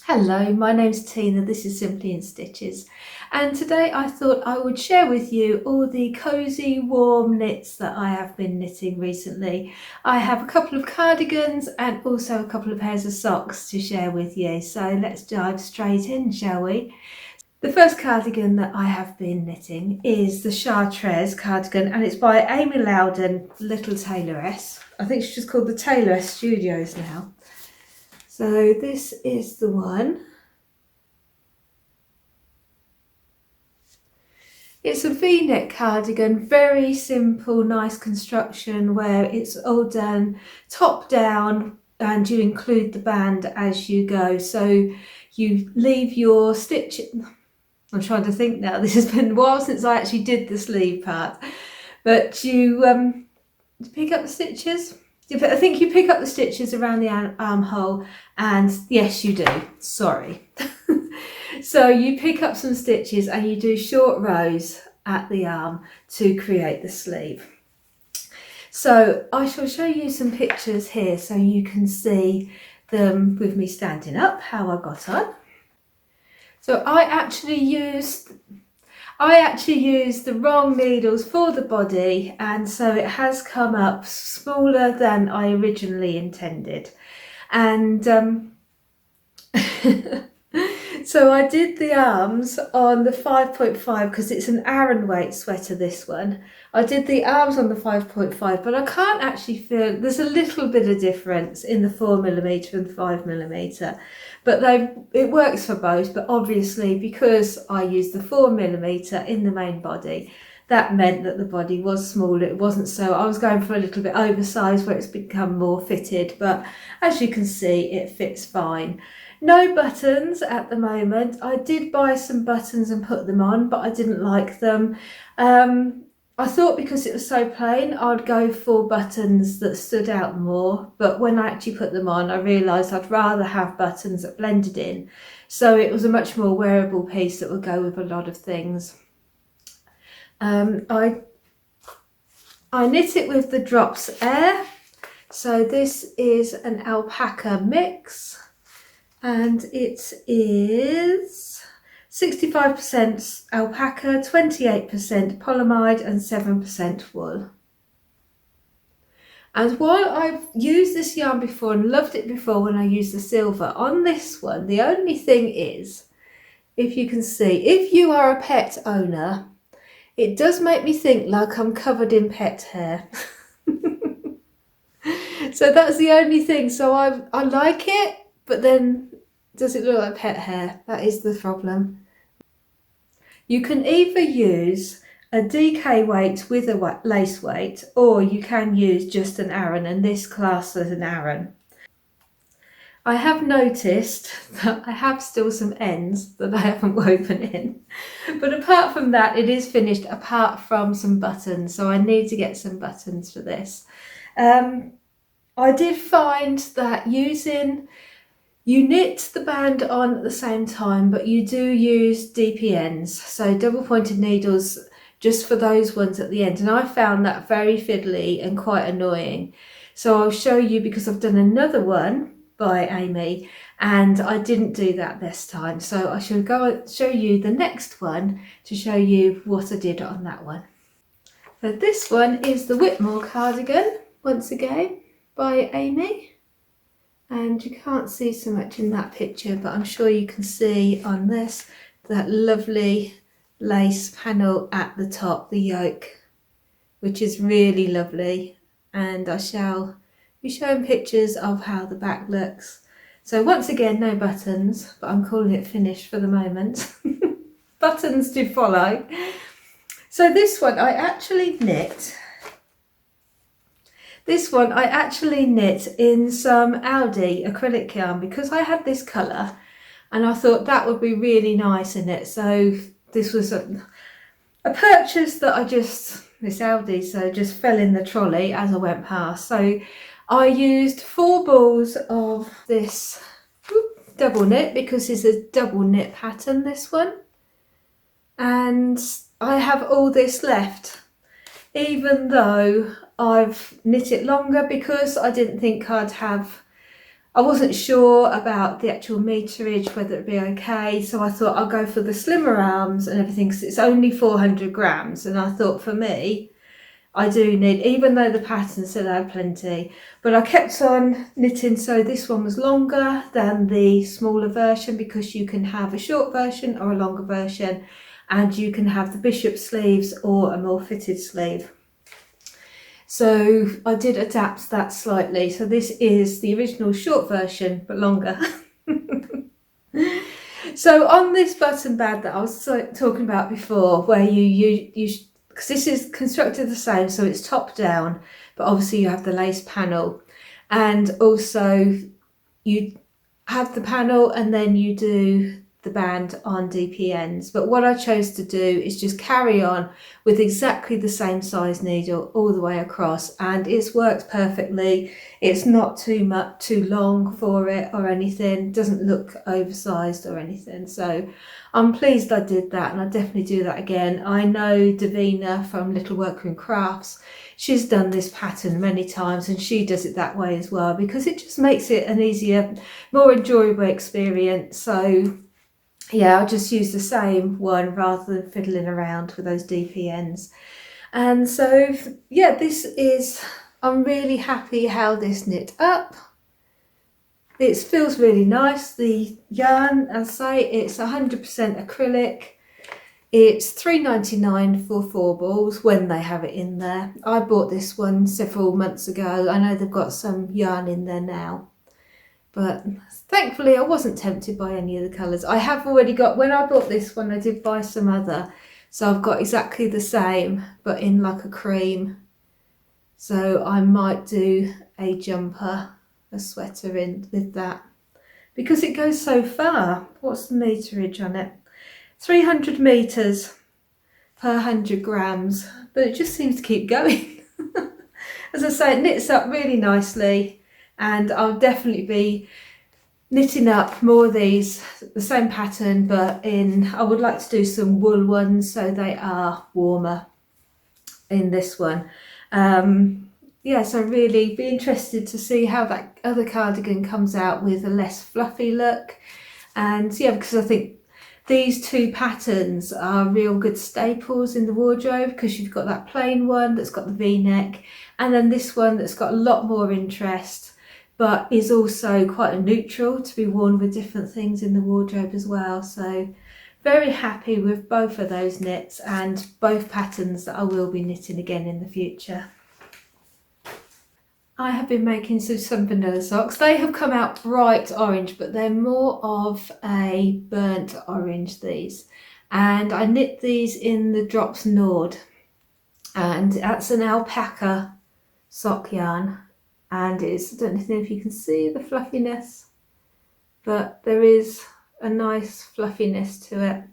Hello, my name's Tina, this is Simply in Stitches, and today I thought I would share with you all the cosy warm knits that I have been knitting recently. I have a couple of cardigans and also a couple of pairs of socks to share with you, so let's dive straight in, shall we? The first cardigan that I have been knitting is the Chartres cardigan, and it's by Amy Loudon, Little Tailoress. I think she's just called the Tailoress Studios now. So this is the one. It's a V-neck cardigan, very simple, nice construction where it's all done top down and you include the band as you go. So you leave your stitch. I'm trying to think now, this has been a while since I actually did the sleeve part, but you pick up the stitches. I think you pick up the stitches around the armhole, and yes you do, sorry. So you pick up some stitches and you do short rows at the arm to create the sleeve. So I shall show you some pictures here so you can see them with me standing up, how I got on. So I actually used the wrong needles for the body, and so it has come up smaller than I originally intended. And so I did the arms on the 5.5 because it's an Aran weight sweater, this one. I did the arms on the 5.5, but I can't actually feel, there's a little bit of difference in the 4mm and 5mm, but it works for both. But obviously because I used the 4mm in the main body, that meant that the body was smaller. It wasn't, so I was going for a little bit oversized where it's become more fitted, but as you can see it fits fine. No buttons at the moment. I did buy some buttons and put them on, but I didn't like them. I thought because it was so plain I'd go for buttons that stood out more, but when I actually put them on I realised I'd rather have buttons that blended in, so it was a much more wearable piece that would go with a lot of things. I knit it with the Drops Air, so this is an alpaca mix. And it is 65% alpaca, 28% polyamide and 7% wool. And while I've used this yarn before and loved it before when I used the silver, on this one the only thing is, if you can see, if you are a pet owner, it does make me think like I'm covered in pet hair. So that's the only thing. So I like it, but then does it look like pet hair? That is the problem. You can either use a DK weight with a lace weight, or you can use just an Aran, and this class as an Aran. I have noticed that I have still some ends that I haven't woven in, but apart from that it is finished apart from some buttons, so I need to get some buttons for this. I did find that you knit the band on at the same time, but you do use DPNs, so double pointed needles, just for those ones at the end, and I found that very fiddly and quite annoying. So I'll show you, because I've done another one by Amy and I didn't do that this time, so I shall go and show you the next one to show you what I did on that one. So this one is the Whitmore cardigan, once again by Amy. And you can't see so much in that picture, but I'm sure you can see on this that lovely lace panel at the top, the yoke, which is really lovely. And I shall be showing pictures of how the back looks. So once again, no buttons, but I'm calling it finished for the moment. Buttons do follow. So this one I actually knit. This one I actually knit in some Aldi acrylic yarn because I had this colour and I thought that would be really nice in it. So this was a purchase that this Aldi, so just fell in the trolley as I went past. So I used 4 balls of this double knit, because it's a double knit pattern, this one. And I have all this left, even though I've knit it longer, because I didn't think I'd have I wasn't sure about the actual meterage, whether it'd be okay, so I thought I'll go for the slimmer arms and everything, because it's only 400 grams, and I thought for me, I do need, even though the pattern said I had plenty, but I kept on knitting, so this one was longer than the smaller version, because you can have a short version or a longer version, and you can have the bishop sleeves or a more fitted sleeve. So I did adapt that slightly. So this is the original short version, but longer. So on this button band that I was talking about before, where you because this is constructed the same, so it's top down, but obviously you have the lace panel, and also you have the panel and then you do the band on DPNs. But what I chose to do is just carry on with exactly the same size needle all the way across, and it's worked perfectly. It's not too long for it or anything, it doesn't look oversized or anything, so I'm pleased I did that, and I definitely do that again. I know Davina from Little Workroom Crafts, she's done this pattern many times, and she does it that way as well, because it just makes it an easier, more enjoyable experience. So yeah, I'll just use the same one rather than fiddling around with those DPNs. And so yeah, I'm really happy how this knit up. It feels really nice. The yarn, as I say, it's 100% acrylic. It's $3.99 for 4 balls when they have it in there. I bought this one several months ago. I know they've got some yarn in there now, but thankfully I wasn't tempted by any of the colours. I have already got, when I bought this one, I did buy some other, so I've got exactly the same but in like a cream. So I might do a jumper, a sweater in with that, because it goes so far. What's the meterage on it? 300 meters per 100 grams, but it just seems to keep going. As I say, it knits up really nicely, and I'll definitely be knitting up more of these, the same pattern, but I would like to do some wool ones so they are warmer in this one. Yeah, so really be interested to see how that other cardigan comes out with a less fluffy look. And yeah, because I think these two patterns are real good staples in the wardrobe, because you've got that plain one that's got the V-neck, and then this one that's got a lot more interest, but is also quite a neutral to be worn with different things in the wardrobe as well. So very happy with both of those knits and both patterns that I will be knitting again in the future. I have been making some vanilla socks. They have come out bright orange, but they're more of a burnt orange, these. And I knit these in the Drops Nord, and that's an alpaca sock yarn. And I don't know if you can see the fluffiness, but there is a nice fluffiness to it.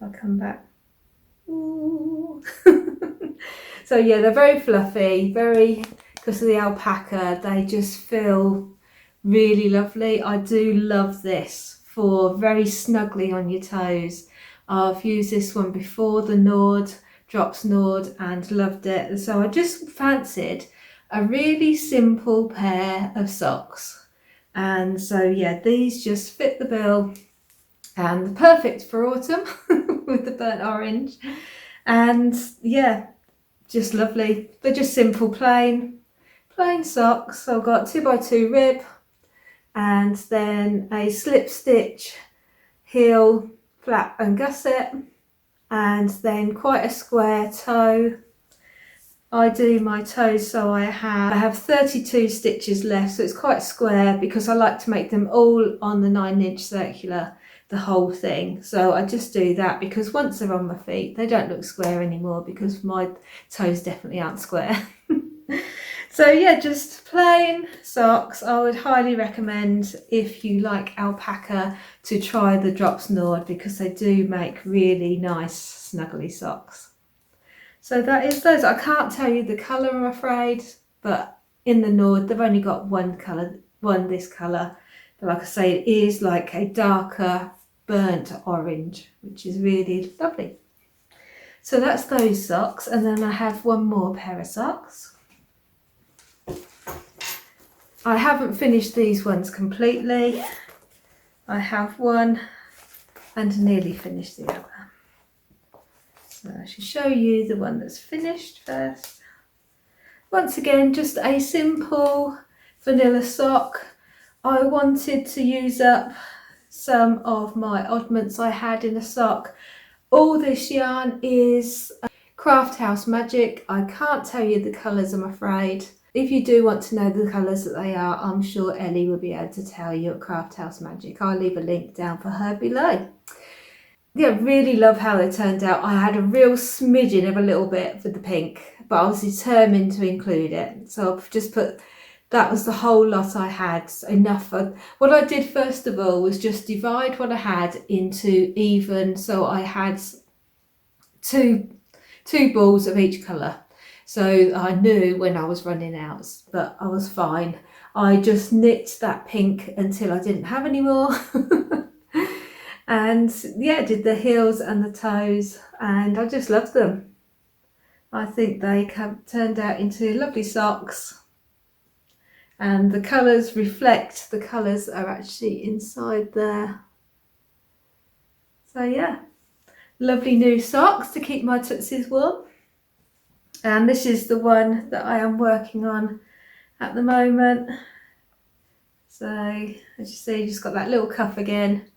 If I come back. Ooh. So yeah, they're very fluffy, because of the alpaca, they just feel really lovely. I do love this for very snugly on your toes. I've used this one before, the Nord, Drops Nord, and loved it. So I just fancied a really simple pair of socks. And so yeah, these just fit the bill, and perfect for autumn with the burnt orange. And yeah, just lovely. They're just simple, plain socks. So I've got 2x2 rib, and then a slip stitch heel, flap and gusset, and then quite a square toe. I do my toes, so I have 32 stitches left, so it's quite square, because I like to make them all on the 9-inch circular, the whole thing. So I just do that, because once they're on my feet, they don't look square anymore, because my toes definitely aren't square. So yeah, just plain socks. I would highly recommend, if you like alpaca, to try the Drops Nord, because they do make really nice snuggly socks. So that is those. I can't tell you the colour, I'm afraid, but in the Nord they've only got one colour, this colour. But like I say, it is like a darker burnt orange, which is really lovely. So that's those socks, and then I have one more pair of socks. I haven't finished these ones completely. I have one and nearly finished the other. So I should show you the one that's finished first. Once again, just a simple vanilla sock. I wanted to use up some of my oddments I had in a sock. All this yarn is Craft House Magic. I can't tell you the colours, I'm afraid. If you do want to know the colours that they are, I'm sure Ellie will be able to tell you at Craft House Magic. I'll leave a link down for her below. Yeah, really love how they turned out. I had a real smidgen of a little bit for the pink, but I was determined to include it. So I've just put, that was the whole lot I had, enough. What I did first of all was just divide what I had into even, so I had two balls of each colour. So I knew when I was running out, but I was fine. I just knit that pink until I didn't have any more. And yeah, did the heels and the toes, and I just loved them. I think they turned out into lovely socks, and the colours reflect the colours that are actually inside there. So yeah, lovely new socks to keep my tootsies warm. And this is the one that I am working on at the moment. So as you see, just got that little cuff again,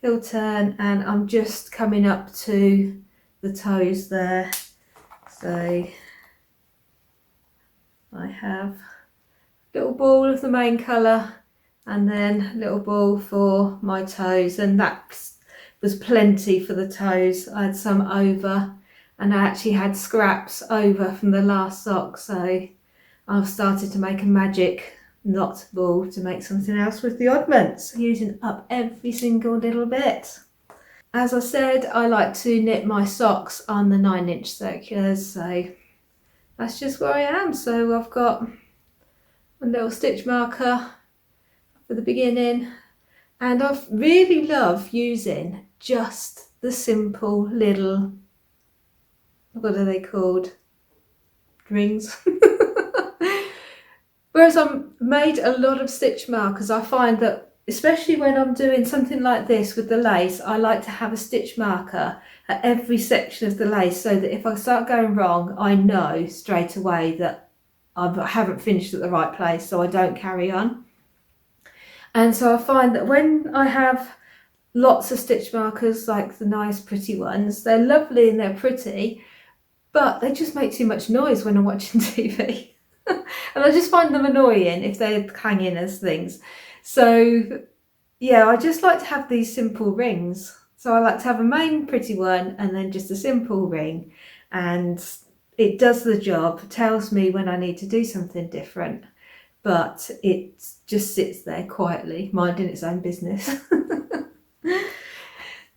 heel turn, and I'm just coming up to the toes there. So I have a little ball of the main colour and then a little ball for my toes, and that was plenty for the toes. I had some over, and I actually had scraps over from the last sock, so I've started to make a magic knot ball to make something else with the oddments, using up every single little bit. As I said, I like to knit my socks on the 9-inch circulars, so that's just where I am. So I've got a little stitch marker for the beginning, and I really love using just the simple little, what are they called, rings. Whereas I've made a lot of stitch markers, I find that especially when I'm doing something like this with the lace, I like to have a stitch marker at every section of the lace, so that if I start going wrong, I know straight away that I haven't finished at the right place, so I don't carry on. And so I find that when I have lots of stitch markers, like the nice pretty ones, they're lovely and they're pretty, but they just make too much noise when I'm watching TV. And I just find them annoying if they're hanging as things. So yeah, I just like to have these simple rings. So I like to have a main pretty one and then just a simple ring, and it does the job, tells me when I need to do something different, but it just sits there quietly, minding its own business.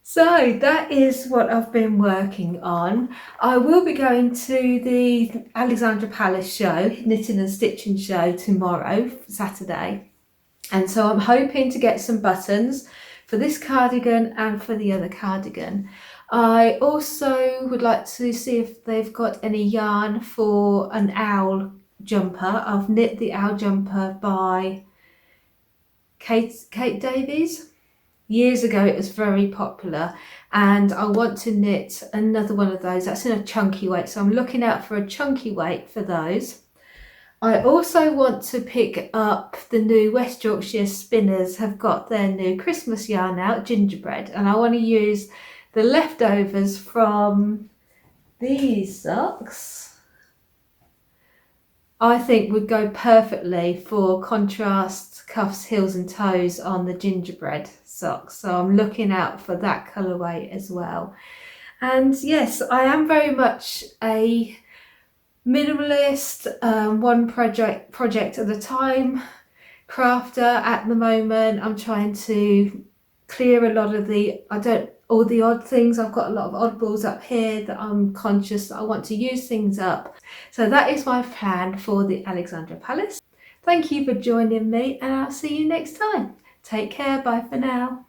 So that is what I've been working on. I will be going to the Alexandra Palace show, knitting and stitching show, tomorrow, Saturday. And so I'm hoping to get some buttons for this cardigan and for the other cardigan. I also would like to see if they've got any yarn for an owl jumper. I've knit the owl jumper by Kate Davies. Years ago it was very popular, and I want to knit another one of those. That's in a chunky weight, so I'm looking out for a chunky weight for those. I also want to pick up the new West Yorkshire Spinners have got their new Christmas yarn out, gingerbread, and I want to use the leftovers from these socks. I think would go perfectly for contrast cuffs, heels and toes on the gingerbread socks. So I'm looking out for that colourway as well. And yes, I am very much a minimalist, one project at a time crafter at the moment. I'm trying to clear a lot of all the odd things. I've got a lot of oddballs up here that I'm conscious that I want to use things up. So that is my plan for the Alexandra Palace. Thank you for joining me, and I'll see you next time. Take care, bye for now.